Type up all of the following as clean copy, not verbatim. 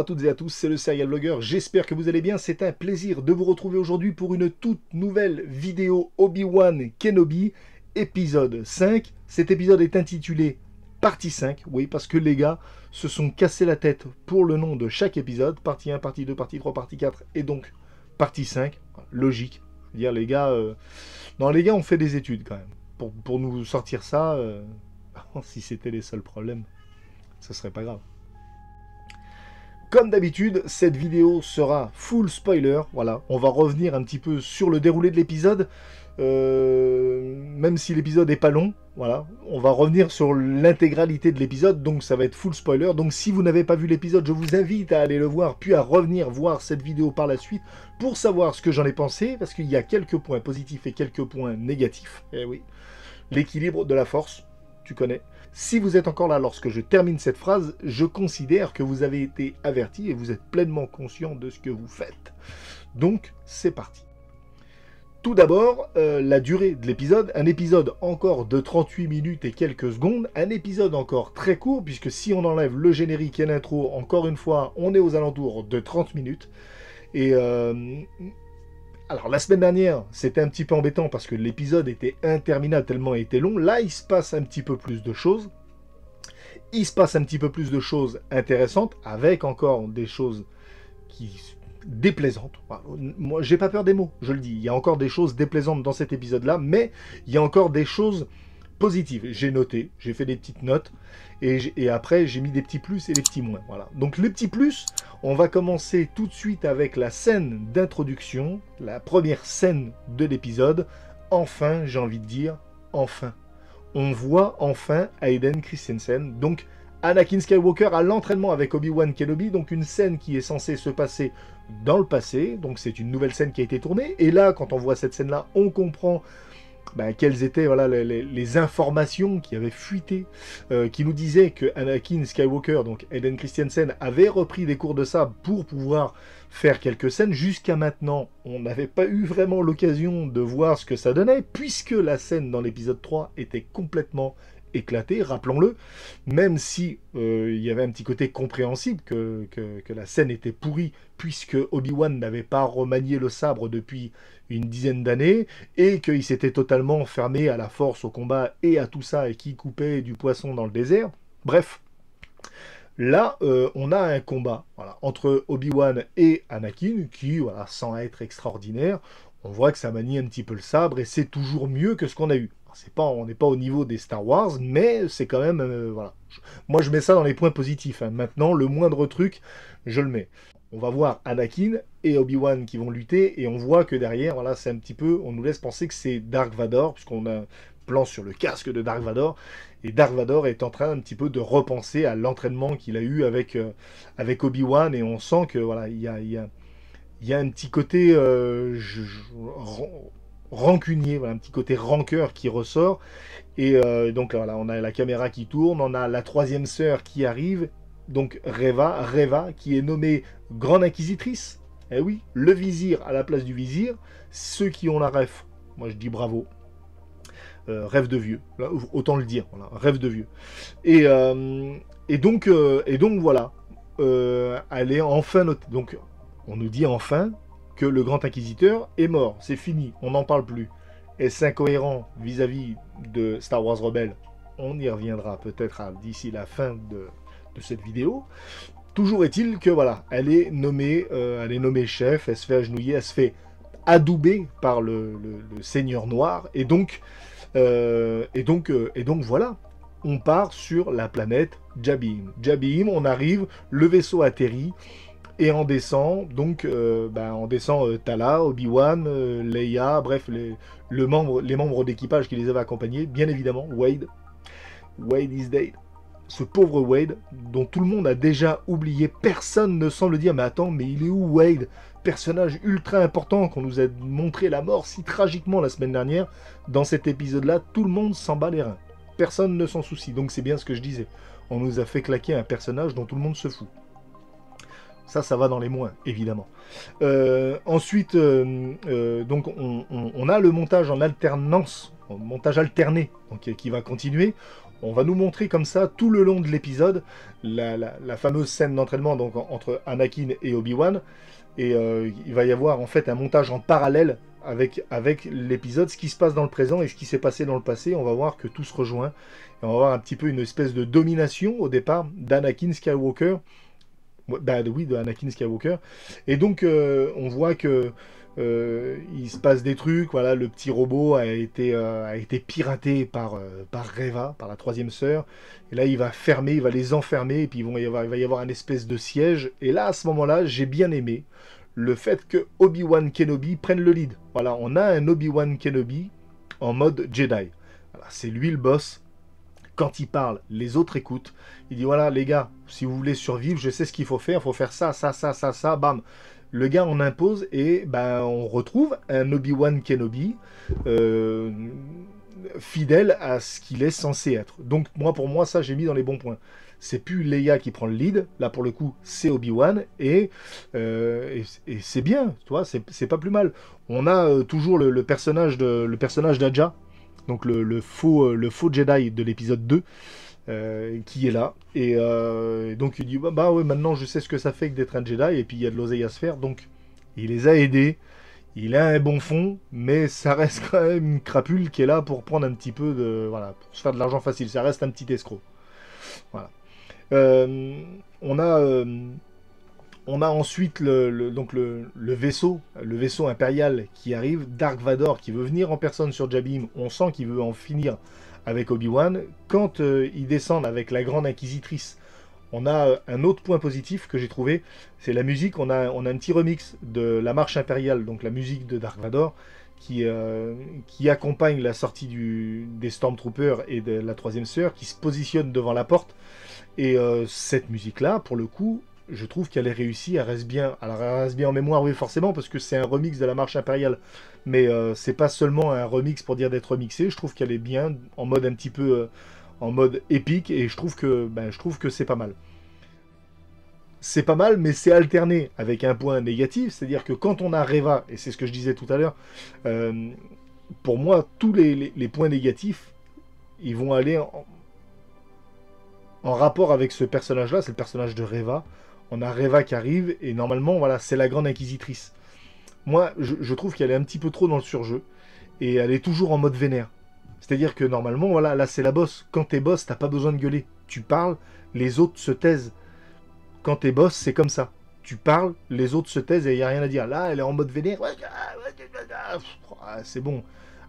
à toutes et à tous, c'est le Serial Vlogger, j'espère que vous allez bien, c'est un plaisir de vous retrouver aujourd'hui pour une toute nouvelle vidéo Obi-Wan Kenobi, épisode 5. Cet épisode est intitulé Partie 5, oui, parce que les gars se sont cassés la tête pour le nom de chaque épisode, partie 1, partie 2, partie 3, partie 4, et donc partie 5, logique. Je veux dire, les gars, non, les gars ont fait des études quand même, pour nous sortir ça, si c'était les seuls problèmes, ce serait pas grave. Comme d'habitude, cette vidéo sera full spoiler, voilà, on va revenir un petit peu sur le déroulé de l'épisode, même si l'épisode n'est pas long, voilà, on va revenir sur l'intégralité de l'épisode, donc ça va être full spoiler, donc si vous n'avez pas vu l'épisode, je vous invite à aller le voir, puis à revenir voir cette vidéo par la suite, pour savoir ce que j'en ai pensé, parce qu'il y a quelques points positifs et quelques points négatifs, eh oui, l'équilibre de la force, tu connais. Si vous êtes encore là lorsque je termine cette phrase, je considère que vous avez été averti et vous êtes pleinement conscient de ce que vous faites. Donc, c'est parti. Tout d'abord, la durée de l'épisode. Un épisode encore de 38 minutes et quelques secondes. Un épisode encore très court, puisque si on enlève le générique et l'intro, encore une fois, on est aux alentours de 30 minutes. Et... alors, la semaine dernière, c'était un petit peu embêtant parce que l'épisode était interminable tellement il était long. Là, il se passe un petit peu plus de choses. Il se passe un petit peu plus de choses intéressantes, avec encore des choses déplaisantes. Moi, j'ai pas peur des mots, je le dis. Il y a encore des choses déplaisantes dans cet épisode-là, mais il y a encore des choses positives. J'ai noté, j'ai fait des petites notes, et après, j'ai mis des petits plus et des petits moins. Voilà. Donc, les petits plus... On va commencer tout de suite avec la scène d'introduction, la première scène de l'épisode. Enfin, j'ai envie de dire, enfin. On voit enfin Hayden Christensen, donc Anakin Skywalker à l'entraînement avec Obi-Wan Kenobi, donc une scène qui est censée se passer dans le passé, donc c'est une nouvelle scène qui a été tournée. Et là, quand on voit cette scène-là, on comprend... quelles étaient voilà, les informations qui avaient fuité, qui nous disaient que Anakin Skywalker, donc Hayden Christensen, avait repris des cours de sabre pour pouvoir faire quelques scènes. Jusqu'à maintenant, on n'avait pas eu vraiment l'occasion de voir ce que ça donnait, puisque la scène dans l'épisode 3 était complètement éclatée, rappelons-le, même si il y avait un petit côté compréhensible que la scène était pourrie, puisque Obi-Wan n'avait pas remanié le sabre depuis une dizaine d'années, et qu'il s'était totalement fermé à la force, au combat et à tout ça, et qui coupait du poisson dans le désert. Bref, là, on a un combat voilà, entre Obi-Wan et Anakin, qui, voilà, sans être extraordinaire, on voit que ça manie un petit peu le sabre, et c'est toujours mieux que ce qu'on a eu. On n'est pas au niveau des Star Wars, mais c'est quand même... voilà. Moi, je mets ça dans les points positifs. Hein. Maintenant, le moindre truc, je le mets. On va voir Anakin et Obi-Wan qui vont lutter, et on voit que derrière, voilà, c'est un petit peu... On nous laisse penser que c'est Dark Vador, puisqu'on a un plan sur le casque de Dark Vador, et Dark Vador est en train un petit peu de repenser à l'entraînement qu'il a eu avec Obi-Wan, et on sent que, voilà, il y a un petit côté... rancunier, voilà, un petit côté rancœur qui ressort, et donc voilà, on a la caméra qui tourne, on a la troisième sœur qui arrive, donc Reva, qui est nommée Grande Inquisitrice, eh oui, le vizir à la place du vizir, ceux qui ont la ref, moi je dis bravo, rêve de vieux, là, autant le dire, voilà, rêve de vieux, et donc voilà, elle est enfin notée, donc on nous dit enfin que le grand inquisiteur est mort, c'est fini, on n'en parle plus. Est-ce incohérent vis-à-vis de Star Wars Rebels? On y reviendra peut-être d'ici la fin de cette vidéo. Toujours est-il que voilà, elle est nommée chef, elle se fait agenouiller, elle se fait adouber par le Seigneur Noir, et donc voilà, on part sur la planète Jabiim. Jabiim, on arrive, le vaisseau atterrit, et on descend, donc Tala, Obi-Wan, Leia, bref, les membres d'équipage qui les avaient accompagnés, bien évidemment, Wade is dead. Ce pauvre Wade, dont tout le monde a déjà oublié, personne ne semble dire, mais attends, mais il est où Wade? Personnage ultra important qu'on nous a montré la mort si tragiquement la semaine dernière, dans cet épisode-là, tout le monde s'en bat les reins. Personne ne s'en soucie, donc c'est bien ce que je disais. On nous a fait claquer un personnage dont tout le monde se fout. Ça va dans les moins, évidemment. Ensuite, donc on a le montage en alternance, montage alterné, donc, qui va continuer. On va nous montrer comme ça, tout le long de l'épisode, la fameuse scène d'entraînement donc, entre Anakin et Obi-Wan. Et il va y avoir en fait un montage en parallèle avec l'épisode, ce qui se passe dans le présent et ce qui s'est passé dans le passé. On va voir que tout se rejoint. Et on va voir un petit peu une espèce de domination au départ d'Anakin Skywalker. Bah oui, de Anakin Skywalker. Et donc on voit que il se passe des trucs. Voilà, le petit robot a été piraté par Reva, par la troisième sœur. Et là, il va fermer, il va les enfermer, et puis il va y avoir un espèce de siège. Et là, à ce moment-là, j'ai bien aimé le fait que Obi-Wan Kenobi prenne le lead. Voilà, on a un Obi-Wan Kenobi en mode Jedi. Voilà, c'est lui le boss. Quand il parle, les autres écoutent. Il dit voilà les gars, si vous voulez survivre, je sais ce qu'il faut faire ça, ça, ça, ça, ça, bam. Le gars on impose et ben on retrouve un Obi-Wan Kenobi fidèle à ce qu'il est censé être. Donc pour moi ça j'ai mis dans les bons points. C'est plus Leia qui prend le lead, là pour le coup c'est Obi-Wan et c'est bien, tu vois, c'est pas plus mal. On a toujours le personnage d'Aja, donc le faux Jedi de l'épisode 2, qui est là. Et donc il dit bah ouais, maintenant je sais ce que ça fait que d'être un Jedi, et puis il y a de l'oseille à se faire, donc il les a aidés. Il a un bon fond, mais ça reste quand même une crapule qui est là pour prendre un petit peu de. Voilà, pour se faire de l'argent facile. Ça reste un petit escroc. Voilà. Euh, on a. On a ensuite donc le vaisseau impérial qui arrive, Dark Vador qui veut venir en personne sur Jabim. On sent qu'il veut en finir avec Obi-Wan. Quand ils descendent avec la grande inquisitrice, on a un autre point positif que j'ai trouvé, c'est la musique. On a un petit remix de la marche impériale, donc la musique de Dark Vador, qui accompagne la sortie des Stormtroopers et de la troisième sœur, qui se positionne devant la porte. Et cette musique-là, pour le coup, je trouve qu'elle est réussie, elle reste bien. Alors elle reste bien en mémoire, oui forcément, parce que c'est un remix de la marche impériale. Mais c'est pas seulement un remix pour dire d'être remixé, je trouve qu'elle est bien, en mode un petit peu en mode épique, et je trouve que c'est pas mal. C'est pas mal, mais c'est alterné avec un point négatif, c'est-à-dire que quand on a Reva, et c'est ce que je disais tout à l'heure, euh, pour moi, tous les points négatifs, ils vont aller en rapport avec ce personnage-là, c'est le personnage de Reva. On a Reva qui arrive, et normalement, voilà, c'est la grande inquisitrice. Moi, je trouve qu'elle est un petit peu trop dans le surjeu, et elle est toujours en mode vénère. C'est-à-dire que normalement, voilà, là c'est la boss. Quand t'es boss, t'as pas besoin de gueuler. Tu parles, les autres se taisent. Quand t'es boss, c'est comme ça. Tu parles, les autres se taisent et il n'y a rien à dire. Là, elle est en mode vénère. C'est bon.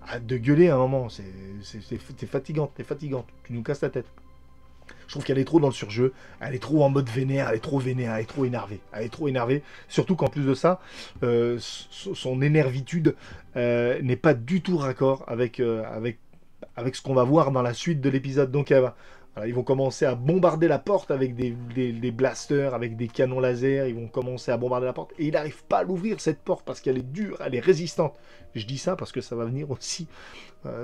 Arrête de gueuler à un moment. T'es fatigante, t'es fatigante. Tu nous casses la tête. Je trouve qu'elle est trop dans le surjeu. Elle est trop en mode vénère. Elle est trop vénère. Elle est trop énervée. Elle est trop énervée. Surtout qu'en plus de ça, son énervitude n'est pas du tout raccord avec ce qu'on va voir dans la suite de l'épisode. Donc voilà, ils vont commencer à bombarder la porte avec des blasters, avec des canons laser. Ils vont commencer à bombarder la porte. Et il n'arrive pas à l'ouvrir, cette porte, parce qu'elle est dure, elle est résistante. Je dis ça parce que ça va venir aussi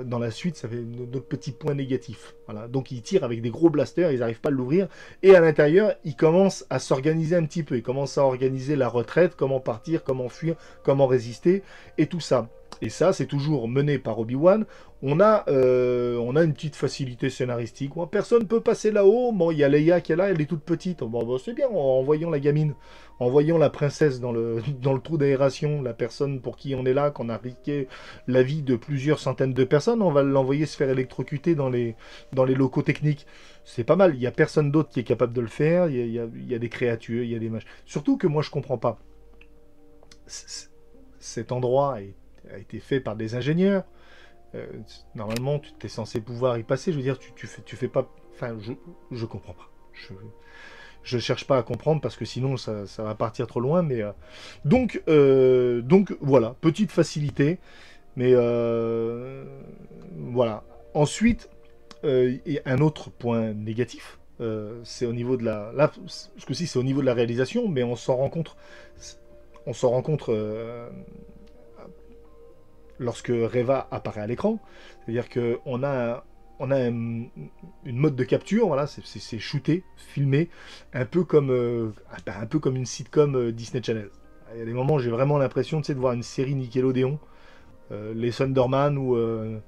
dans la suite. Ça fait d'autres petits points négatifs. Voilà. Donc ils tirent avec des gros blasters, ils n'arrivent pas à l'ouvrir. Et à l'intérieur, ils commencent à s'organiser un petit peu. Ils commencent à organiser la retraite, comment partir, comment fuir, comment résister, et tout ça. Et ça, c'est toujours mené par Obi-Wan. On a une petite facilité scénaristique. Personne ne peut passer là-haut. Bon, il y a Leia qui est là, elle est toute petite. Bon, c'est bien, en voyant la gamine, en voyant la princesse dans le trou d'aération, la personne pour qui on est là, qu'on a risqué la vie de plusieurs centaines de personnes, on va l'envoyer se faire électrocuter dans les locaux techniques. C'est pas mal. Il n'y a personne d'autre qui est capable de le faire. Il y a des créatures, il y a des machins. Surtout que moi, je comprends pas. Cet endroit a été fait par des ingénieurs. Normalement, tu es censé pouvoir y passer. Je veux dire, tu fais pas. Enfin, je comprends pas. Je cherche pas à comprendre parce que sinon ça va partir trop loin. Mais donc voilà, petite facilité. Mais voilà. Ensuite, et un autre point négatif, c'est au niveau de là, ce que si c'est au niveau de la réalisation, mais on s'en rend compte. On s'en rend compte lorsque Reva apparaît à l'écran. C'est-à-dire qu'on a une mode de capture, voilà, c'est shooté, filmé, un peu comme une sitcom Disney Channel. Il y a des moments où j'ai vraiment l'impression de voir une série Nickelodeon, les Thunderman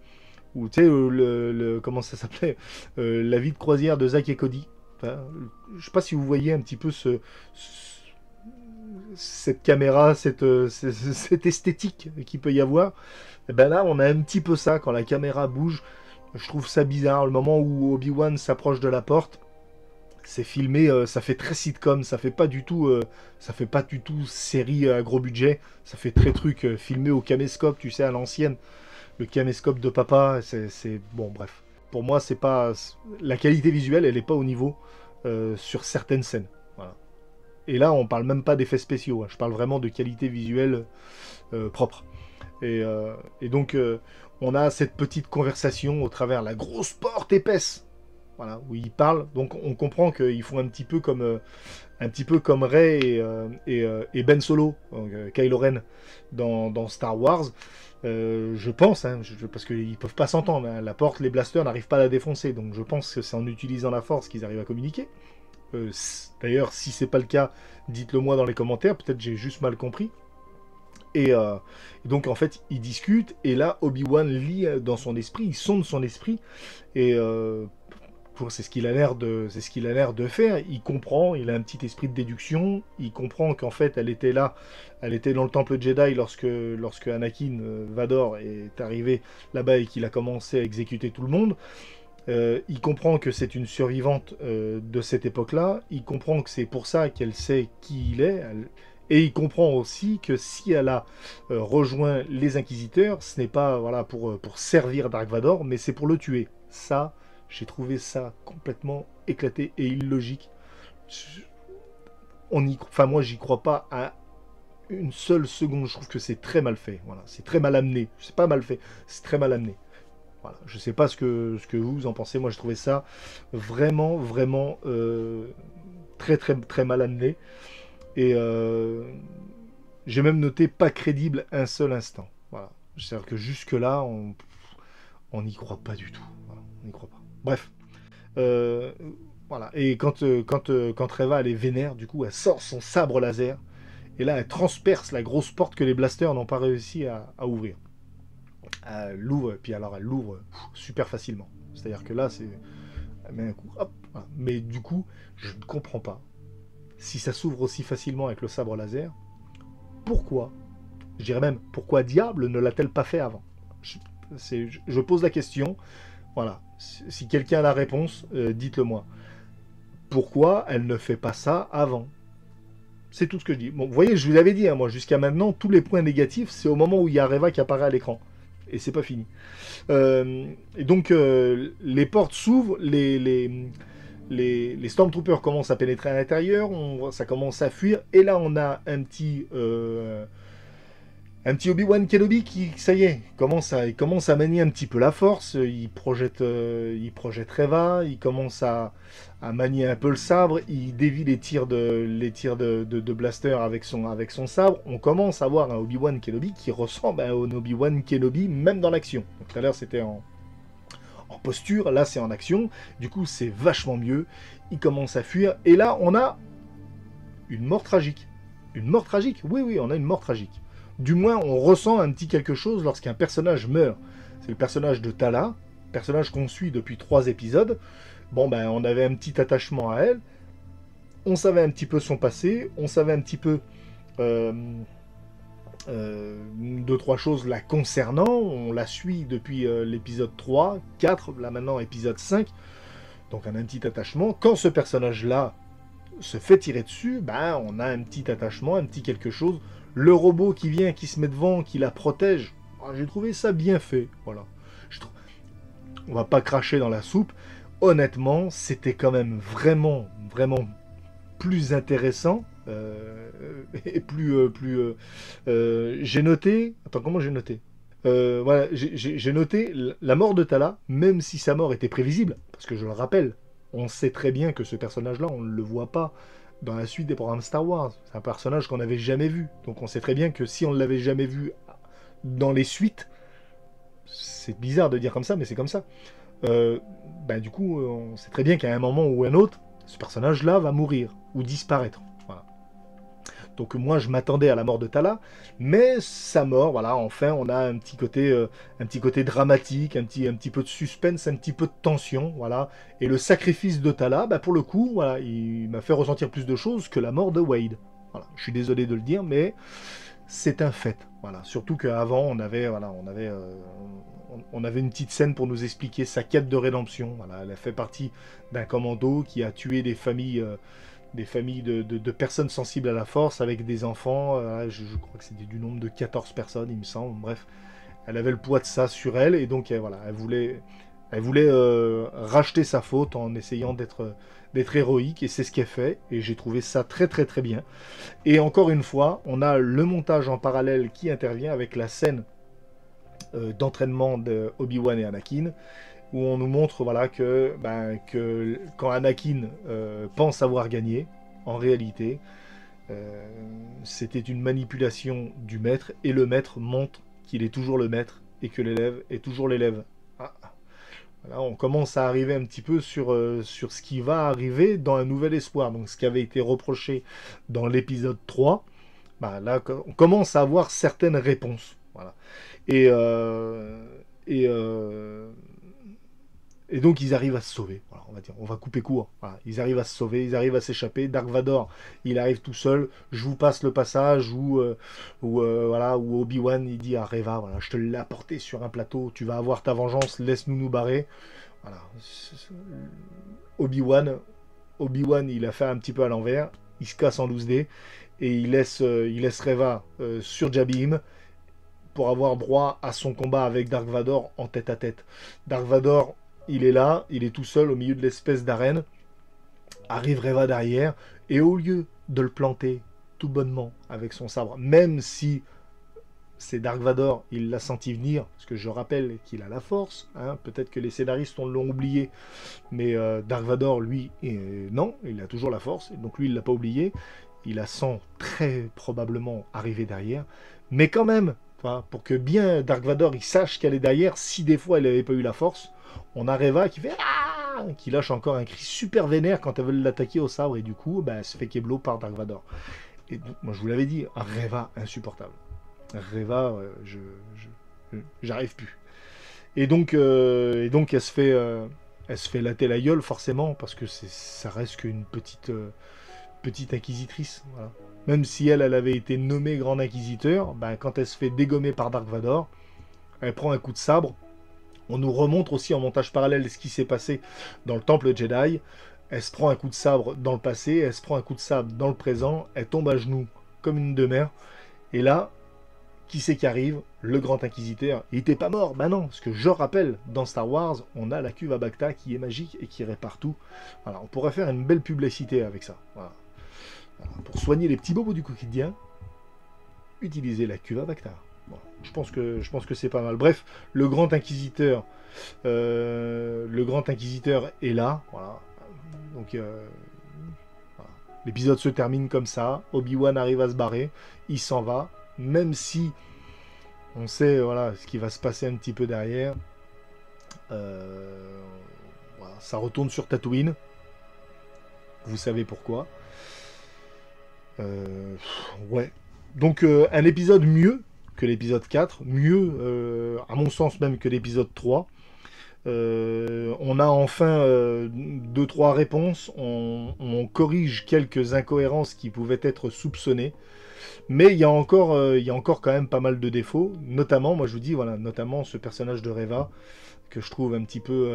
ou tu sais, comment ça s'appelait, La vie de croisière de Zack et Cody. Enfin, je sais pas si vous voyez un petit peu cette caméra, cette esthétique qu'il peut y avoir. Et ben là, on a un petit peu ça quand la caméra bouge. Je trouve ça bizarre. Le moment où Obi-Wan s'approche de la porte, c'est filmé, ça fait très sitcom, ça fait pas du tout série à gros budget. Ça fait très truc filmé au caméscope, tu sais, à l'ancienne. Le caméscope de papa, bon, bref. Pour moi, c'est pas la qualité visuelle, elle est pas au niveau sur certaines scènes. Voilà. Et là, on parle même pas d'effets spéciaux. Hein. Je parle vraiment de qualité visuelle propre. Et donc, on a cette petite conversation au travers la grosse porte épaisse, voilà, où ils parlent. Donc, on comprend qu'ils font un petit peu comme Rey et Ben Solo, donc, Kylo Ren, dans Star Wars. Je pense, hein, parce qu'ils peuvent pas s'entendre. Hein. La porte, les blasters n'arrivent pas à la défoncer. Donc, je pense que c'est en utilisant la force qu'ils arrivent à communiquer. D'ailleurs, si c'est pas le cas, dites-le moi dans les commentaires. Peut-être j'ai juste mal compris. Et donc en fait, ils discutent, et là, Obi-Wan lit dans son esprit, il sonde son esprit, et c'est ce qu'il a l'air de faire. Il comprend, il a un petit esprit de déduction, il comprend qu'en fait, elle était là, elle était dans le temple Jedi lorsque Anakin Vador est arrivé là-bas et qu'il a commencé à exécuter tout le monde. Il comprend que c'est une survivante de cette époque-là, il comprend que c'est pour ça qu'elle sait qui il est, et il comprend aussi que si elle a rejoint les Inquisiteurs, ce n'est pas voilà, pour servir Dark Vador, mais c'est pour le tuer. Ça, j'ai trouvé ça complètement éclaté et illogique. Enfin, moi, j'y crois pas à une seule seconde. Je trouve que c'est très mal fait. Voilà, c'est très mal amené. C'est pas mal fait, c'est très mal amené. Voilà. Je sais pas ce que vous en pensez. Moi, je trouvais ça vraiment, vraiment très, très, très mal amené. Et j'ai même noté pas crédible un seul instant. Voilà. C'est-à-dire que jusque-là, on n'y croit pas du tout. Voilà. On n'y croit pas. Bref. Euh, voilà. Et quand Reva, elle est vénère, du coup, elle sort son sabre laser. Et là, elle transperce la grosse porte que les blasters n'ont pas réussi à ouvrir. Elle l'ouvre, puis alors elle l'ouvre super facilement. C'est-à-dire que là, elle met un coup, hop, voilà. Mais du coup, je ne comprends pas. Si ça s'ouvre aussi facilement avec le sabre laser, pourquoi, je dirais même, pourquoi diable ne l'a-t-elle pas fait avant? Je pose la question, voilà. Si quelqu'un a la réponse, dites-le moi. Pourquoi elle ne fait pas ça avant? C'est tout ce que je dis. Bon, vous voyez, je vous l'avais dit, hein, moi, jusqu'à maintenant, tous les points négatifs, c'est au moment où il y a Reva qui apparaît à l'écran. Et c'est pas fini. Et donc, les portes s'ouvrent, les Stormtroopers commencent à pénétrer à l'intérieur, ça commence à fuir, et là on a un petit Obi-Wan Kenobi qui, ça y est, il commence à manier un petit peu la force, il projette Reva, il commence à manier un peu le sabre, il dévie les tirs de blaster avec son sabre. On commence à voir un Obi-Wan Kenobi qui ressemble à un Obi-Wan Kenobi même dans l'action. Tout à l'heure c'était en posture, là c'est en action, du coup c'est vachement mieux, il commence à fuir, et là on a une mort tragique. Une mort tragique? Oui, on a une mort tragique. Du moins on ressent un petit quelque chose lorsqu'un personnage meurt. C'est le personnage de Tala, personnage qu'on suit depuis 3 épisodes. Bon ben on avait un petit attachement à elle, on savait un petit peu son passé, on savait un petit peu... 2-3 choses la concernant, on la suit depuis l'épisode 3, 4, là maintenant épisode 5, donc on a un petit attachement. Quand ce personnage-là se fait tirer dessus, ben on a un petit attachement, un petit quelque chose. Le robot qui vient, qui se met devant, qui la protège, j'ai trouvé ça bien fait, voilà. On va pas cracher dans la soupe, honnêtement, c'était quand même vraiment, vraiment plus intéressant. Et j'ai noté... Attends, comment j'ai noté voilà, j'ai noté la mort de Tala, même si sa mort était prévisible, parce que je le rappelle, on sait très bien que ce personnage-là, on ne le voit pas dans la suite des programmes Star Wars. C'est un personnage qu'on n'avait jamais vu. Donc on sait très bien que si on ne l'avait jamais vu dans les suites, c'est bizarre de dire comme ça, mais c'est comme ça. Du coup, on sait très bien qu'à un moment ou un autre, ce personnage-là va mourir ou disparaître. Voilà. Donc moi je m'attendais à la mort de Tala, mais sa mort, voilà, enfin on a un petit côté dramatique, un petit peu de suspense, un petit peu de tension, voilà. Et le sacrifice de Tala, bah, pour le coup, voilà, il m'a fait ressentir plus de choses que la mort de Wade. Voilà, je suis désolé de le dire, mais c'est un fait. Voilà. Surtout qu'avant, on avait une petite scène pour nous expliquer sa quête de rédemption. Voilà. Elle a fait partie d'un commando qui a tué des familles de personnes sensibles à la force avec des enfants. Je crois que c'était du nombre de 14 personnes, il me semble. Bref, elle avait le poids de ça sur elle et donc voilà, elle voulait racheter sa faute en essayant d'être héroïque et c'est ce qu'elle fait et j'ai trouvé ça très très très bien. Et encore une fois, on a le montage en parallèle qui intervient avec la scène d'entraînement de Obi-Wan et Anakin où on nous montre voilà, que quand Anakin pense avoir gagné, en réalité, c'était une manipulation du maître, et le maître montre qu'il est toujours le maître, et que l'élève est toujours l'élève. Ah. Voilà, on commence à arriver un petit peu sur ce qui va arriver dans Un Nouvel Espoir, donc ce qui avait été reproché dans l'épisode 3, bah, là, on commence à avoir certaines réponses. Voilà. Et, euh, et, euh, et donc ils arrivent à se sauver. Voilà, on va dire, on va couper court. Voilà, ils arrivent à se sauver, ils arrivent à s'échapper. Dark Vador, il arrive tout seul. Je vous passe le passage où Obi-Wan il dit à Reva, voilà, je te l'ai apporté sur un plateau. Tu vas avoir ta vengeance. Laisse-nous nous barrer. Voilà. Obi-Wan, il a fait un petit peu à l'envers. Il se casse en loose dé et il laisse Reva sur Jabim pour avoir droit à son combat avec Dark Vador en tête à tête. Dark Vador, il est là, il est tout seul au milieu de l'espèce d'arène. Arrive Reva derrière, et au lieu de le planter tout bonnement avec son sabre, même si c'est Dark Vador, il l'a senti venir, parce que je rappelle qu'il a la force, hein, peut-être que les scénaristes l'ont oublié, mais Dark Vador, lui, non, il a toujours la force, donc lui, il l'a pas oublié, il la sent très probablement arriver derrière, mais quand même, pour que bien Dark Vador il sache qu'elle est derrière, si des fois elle n'avait pas eu la force, on a Reva qui fait ah, qui lâche encore un cri super vénère quand elle veut l'attaquer au sabre et du coup elle se fait keblo par Dark Vador. Et donc, moi je vous l'avais dit, un Reva insupportable. Reva, j'arrive plus. Et donc elle se fait latter la gueule forcément parce que ça reste qu'une petite inquisitrice. Voilà. Même si elle avait été nommée Grand Inquisiteur, quand elle se fait dégommer par Dark Vador, elle prend un coup de sabre. On nous remontre aussi en montage parallèle ce qui s'est passé dans le temple Jedi. Elle se prend un coup de sabre dans le passé, elle se prend un coup de sabre dans le présent, elle tombe à genoux comme une demeure. Et là, qui c'est qui arrive? Le Grand Inquisiteur. Il n'était pas mort, non, parce que je rappelle, dans Star Wars, on a la cuve à Bacta qui est magique et qui répare tout. Voilà, on pourrait faire une belle publicité avec ça. Voilà. Voilà, pour soigner les petits bobos du quotidien, utilisez la cuve à Bacta. Bon, je pense que c'est pas mal. Bref, le Grand Inquisiteur est là. Voilà. Donc, voilà. L'épisode se termine comme ça. Obi-Wan arrive à se barrer. Il s'en va. Même si on sait voilà, ce qui va se passer un petit peu derrière. Voilà, ça retourne sur Tatooine. Vous savez pourquoi. Ouais. Donc, un épisode mieux que l'épisode 4, mieux, à mon sens même que l'épisode 3. On a enfin 2-3 réponses, on corrige quelques incohérences qui pouvaient être soupçonnées, mais il y a encore quand même pas mal de défauts, notamment, moi je vous dis, voilà, notamment ce personnage de Reva, que je trouve un petit peu,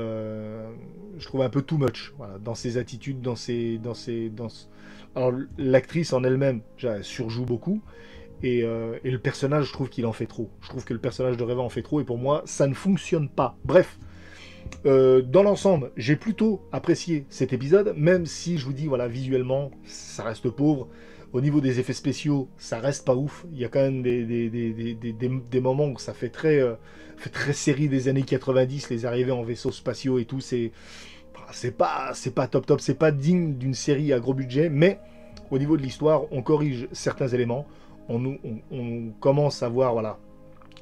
je trouve un peu too much, voilà, dans ses attitudes, Alors l'actrice en elle-même, elle surjoue beaucoup, et le personnage, je trouve qu'il en fait trop. Je trouve que le personnage de Reva en fait trop, et pour moi, ça ne fonctionne pas. Bref, dans l'ensemble, j'ai plutôt apprécié cet épisode, même si je vous dis, voilà, visuellement, ça reste pauvre. Au niveau des effets spéciaux, ça reste pas ouf. Il y a quand même des moments où ça fait très série des années 90, les arrivées en vaisseaux spatiaux et tout. C'est pas top, c'est pas digne d'une série à gros budget, mais au niveau de l'histoire, on corrige certains éléments. On commence à voir, voilà,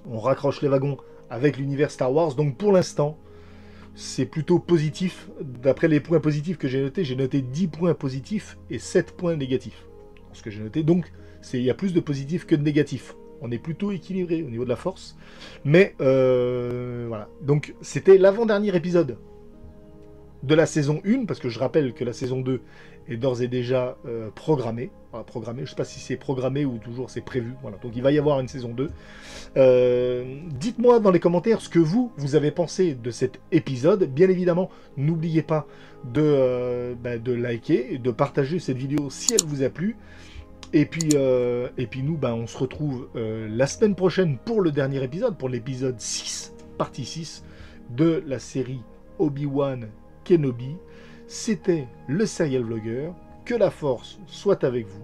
on raccroche les wagons avec l'univers Star Wars. Donc pour l'instant, c'est plutôt positif. D'après les points positifs que j'ai notés 10 points positifs et 7 points négatifs. ce que j'ai noté. Donc, il y a plus de positifs que de négatifs. On est plutôt équilibré au niveau de la force. Mais, voilà. Donc, c'était l'avant-dernier épisode de la saison 1, parce que je rappelle que la saison 2 est d'ores et déjà programmée. Voilà, programmée. Je ne sais pas si c'est programmé ou toujours c'est prévu. Voilà. Donc, il va y avoir une saison 2. Dites-moi dans les commentaires ce que vous avez pensé de cet épisode. Bien évidemment, n'oubliez pas de liker et de partager cette vidéo si elle vous a plu. Et puis nous, on se retrouve la semaine prochaine pour le dernier épisode, pour l'épisode 6, partie 6 de la série Obi-Wan Kenobi. C'était le Serial Vlogger. Que la force soit avec vous.